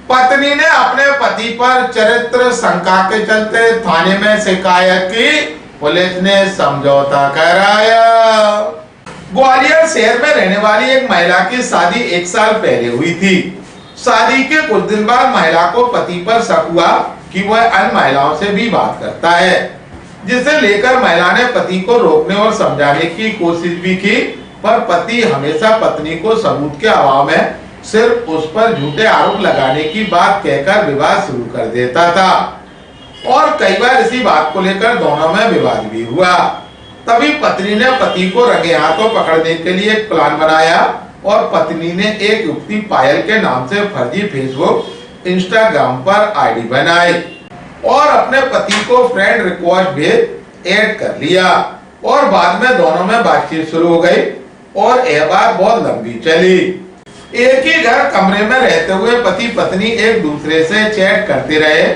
पत्नी ने अपने पति पर चरित्र शंका के चलते थाने में शिकायत की। पुलिस ने समझौता कराया। ग्वालियर शहर में रहने वाली एक महिला की शादी 1 साल पहले हुई थी। शादी के कुछ दिन बाद महिला को पति पर शक हुआ कि वह अन्य महिलाओं से भी बात करता है, जिसे लेकर महिला ने पति को रोकने और समझाने की कोशिश भी की, पर पति हमेशा पत्नी को सबूत के अभाव में सिर्फ उस पर झूठे आरोप लगाने की बात कहकर विवाद शुरू कर देता था और कई बार इसी बात को लेकर दोनों में विवाद भी हुआ। तभी पत्नी ने पति को रंगे हाथों पकड़ने के लिए एक प्लान बनाया और पत्नी ने एक युवती पायल के नाम से फर्जी फेसबुक, इंस्टाग्राम पर आईडी बनाई और अपने पति को फ्रेंड रिक्वेस्ट भेज ऐड कर लिया और बाद में दोनों में बातचीत शुरू हो गई और यह बात बहुत लंबी चली। एक ही घर कमरे में रहते हुए पति पत्नी एक दूसरे से चैट करते रहे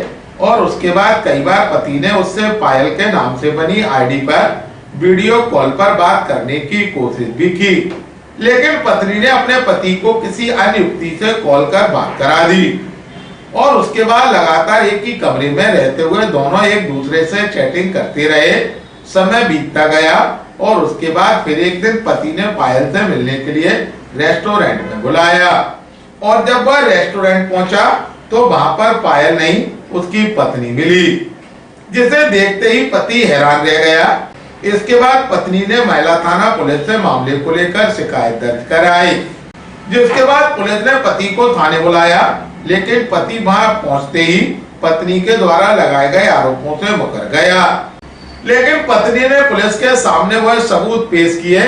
और उसके बाद कई बार पति ने उससे पायल के नाम से बनी आईडी पर वीडियो कॉल पर बात करने की कोशिश भी की, लेकिन पत्नी ने अपने पति को किसी अन्य युवती से कॉल कर बात करा दी और उसके बाद लगातार एक ही कमरे में रहते हुए दोनों एक दूसरे से चैटिंग करते रहे। समय बीतता गया और उसके बाद फिर एक दिन पति ने पायल से मिलने के लिए रेस्टोरेंट में बुलाया और जब वह रेस्टोरेंट पहुंचा तो वहां पर पायल नहीं, उसकी पत्नी मिली, जिसे देखते ही पति हैरान रह गया। इसके बाद पत्नी ने महिला थाना पुलिस से मामले को लेकर शिकायत दर्ज कराई, जिसके बाद पुलिस ने पति को थाने बुलाया, लेकिन पति वहां पहुंचते ही पत्नी के द्वारा लगाए गए आरोपों से मुकर गया। लेकिन पत्नी ने पुलिस के सामने वह सबूत पेश किए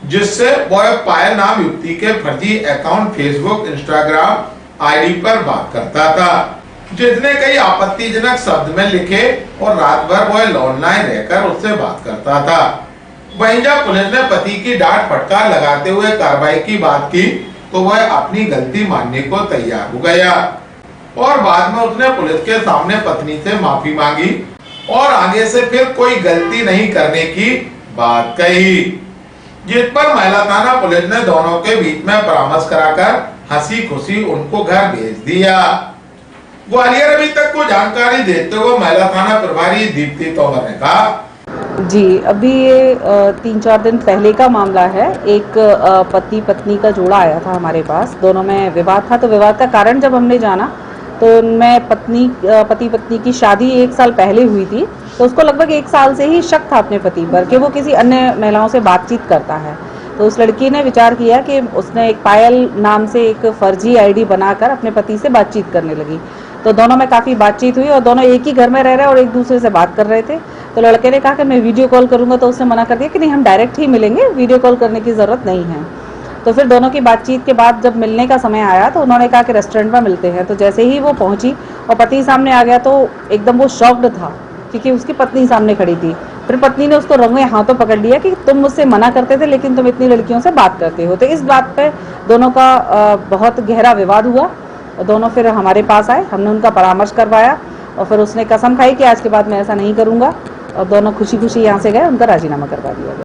जिससे वह पायल नाम युवती के फर्जी अकाउंट फेसबुक, इंस्टाग्राम आईडी पर बात करता था, जिसने कई आपत्तिजनक शब्द में लिखे और रात भर वह ऑनलाइन रहकर उससे बात करता था। वहीं जब पुलिस ने पति की डांट फटकार लगाते हुए कार्रवाई की बात की तो वह अपनी गलती मानने को तैयार हो गया और बाद में उसने पुलिस के सामने पत्नी से माफी मांगी और आगे से फिर कोई गलती नहीं करने की बात कही, जिस पर महिला थाना पुलिस ने दोनों के बीच में परामर्श कराकर हंसी खुशी उनको घर भेज दिया। ग्वालियर अभी तक को जानकारी देते हुए महिला थाना प्रभारी दीप्ति तोमर ने कहा, जी अभी ये 3-4 दिन पहले का मामला है। एक पति पत्नी का जोड़ा आया था हमारे पास, दोनों में विवाद था। तो विवाद का कारण जब हमने जाना तो उनमें पति पत्नी की शादी 1 साल पहले हुई थी, तो उसको लगभग 1 साल से ही शक था अपने पति पर कि वो किसी अन्य महिलाओं से बातचीत करता है। तो उस लड़की ने विचार किया कि उसने एक पायल नाम से एक फर्जी आईडी बनाकर अपने पति से बातचीत करने लगी। तो दोनों में काफ़ी बातचीत हुई और दोनों एक ही घर में रह रहे और एक दूसरे से बात कर रहे थे। तो लड़के ने कहा कि मैं वीडियो कॉल करूंगा, तो उसने मना कर दिया कि नहीं, हम डायरेक्ट ही मिलेंगे, वीडियो कॉल करने की ज़रूरत नहीं है। तो फिर दोनों की बातचीत के बाद जब मिलने का समय आया तो उन्होंने कहा कि रेस्टोरेंट में मिलते हैं। तो जैसे ही वो पहुंची और पति सामने आ गया तो एकदम वो शॉक्ड था क्योंकि उसकी पत्नी सामने खड़ी थी। फिर पत्नी ने उसको रंगे हाथों पकड़ लिया कि तुम मुझसे मना करते थे लेकिन तुम इतनी लड़कियों से बात करते हो। तो इस बात पे दोनों का बहुत गहरा विवाद हुआ। दोनों फिर हमारे पास आए, हमने उनका परामर्श करवाया और फिर उसने कसम खाई कि आज के बाद मैं ऐसा नहीं करूँगा और दोनों खुशी खुशी यहाँ से गए, उनका राजीनामा करवा दिया गया।